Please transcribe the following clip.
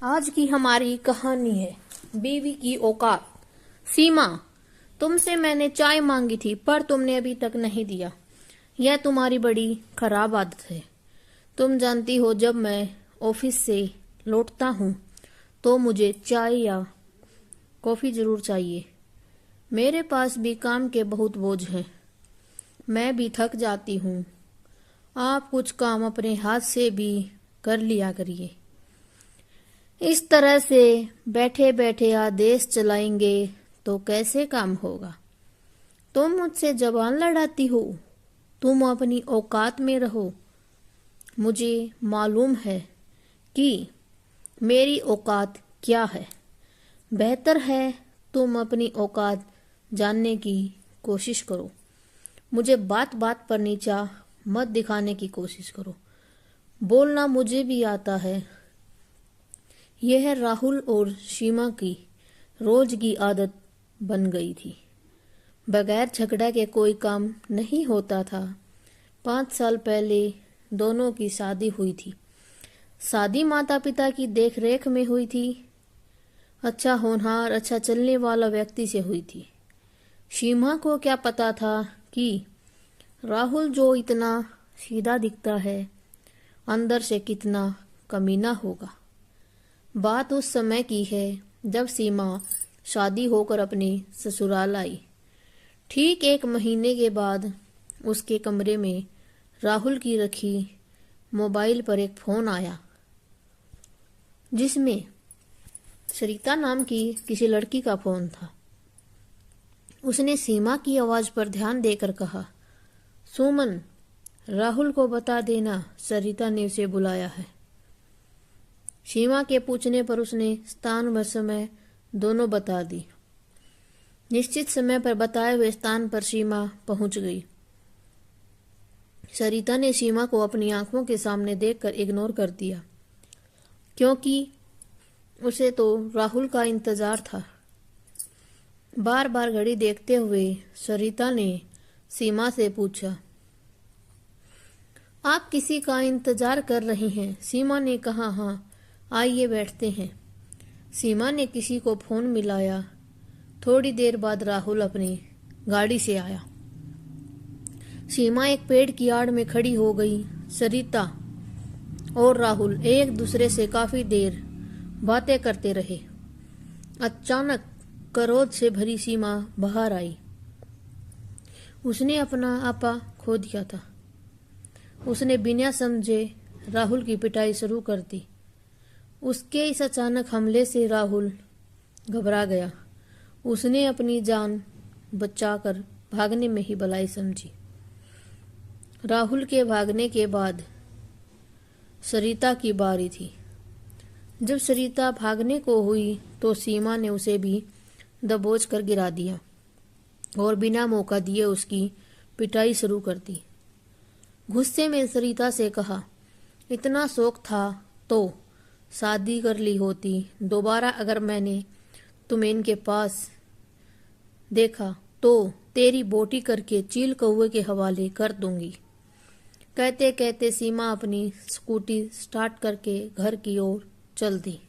आज की हमारी कहानी है बीवी की औकात। सीमा, तुमसे मैंने चाय मांगी थी पर तुमने अभी तक नहीं दिया। यह तुम्हारी बड़ी खराब आदत है। तुम जानती हो जब मैं ऑफिस से लौटता हूँ तो मुझे चाय या कॉफी जरूर चाहिए। मेरे पास भी काम के बहुत बोझ हैं। मैं भी थक जाती हूँ। आप कुछ काम अपने हाथ से भी कर लिया करिए। इस तरह से बैठे बैठे आदेश चलाएंगे तो कैसे काम होगा। तुम मुझसे जबान लड़ाती हो। तुम अपनी औकात में रहो। मुझे मालूम है कि मेरी औकात क्या है। बेहतर है तुम अपनी औकात जानने की कोशिश करो। मुझे बात बात पर नीचा मत दिखाने की कोशिश करो। बोलना मुझे भी आता है। यह राहुल और सीमा की रोज की आदत बन गई थी। बगैर झगड़ा के कोई काम नहीं होता था। 5 साल पहले दोनों की शादी हुई थी। शादी माता पिता की देख रेख में हुई थी। अच्छा होनहार, अच्छा चलने वाला व्यक्ति से हुई थी। सीमा को क्या पता था कि राहुल जो इतना सीधा दिखता है अंदर से कितना कमीना होगा। बात उस समय की है जब सीमा शादी होकर अपने ससुराल आई। ठीक 1 महीने के बाद उसके कमरे में राहुल की रखी मोबाइल पर एक फोन आया जिसमें सरिता नाम की किसी लड़की का फोन था। उसने सीमा की आवाज पर ध्यान देकर कहा, सुमन, राहुल को बता देना सरिता ने उसे बुलाया है। सीमा के पूछने पर उसने स्थान व समय दोनों बता दी। निश्चित समय पर बताए हुए स्थान पर सीमा पहुंच गई। सरिता ने सीमा को अपनी आंखों के सामने देखकर इग्नोर कर दिया क्योंकि उसे तो राहुल का इंतजार था। बार बार घड़ी देखते हुए सरिता ने सीमा से पूछा, आप किसी का इंतजार कर रही हैं? सीमा ने कहा, हाँ, आइए बैठते हैं। सीमा ने किसी को फोन मिलाया। थोड़ी देर बाद राहुल अपनी गाड़ी से आया। सीमा एक पेड़ की आड़ में खड़ी हो गई। सरिता और राहुल एक दूसरे से काफी देर बातें करते रहे। अचानक क्रोध से भरी सीमा बाहर आई। उसने अपना आपा खो दिया था। उसने बिना समझे राहुल की पिटाई शुरू कर दी। उसके इस अचानक हमले से राहुल घबरा गया। उसने अपनी जान बचाकर भागने में ही भलाई समझी। राहुल के भागने के बाद सरिता की बारी थी। जब सरिता भागने को हुई तो सीमा ने उसे भी दबोच कर गिरा दिया और बिना मौका दिए उसकी पिटाई शुरू कर दी। गुस्से में सरिता से कहा, इतना शौक था तो शादी कर ली होती। दोबारा अगर मैंने तुम्हें इनके पास देखा तो तेरी बोटी करके चील कौवे के हवाले कर दूंगी। कहते कहते सीमा अपनी स्कूटी स्टार्ट करके घर की ओर चल दी।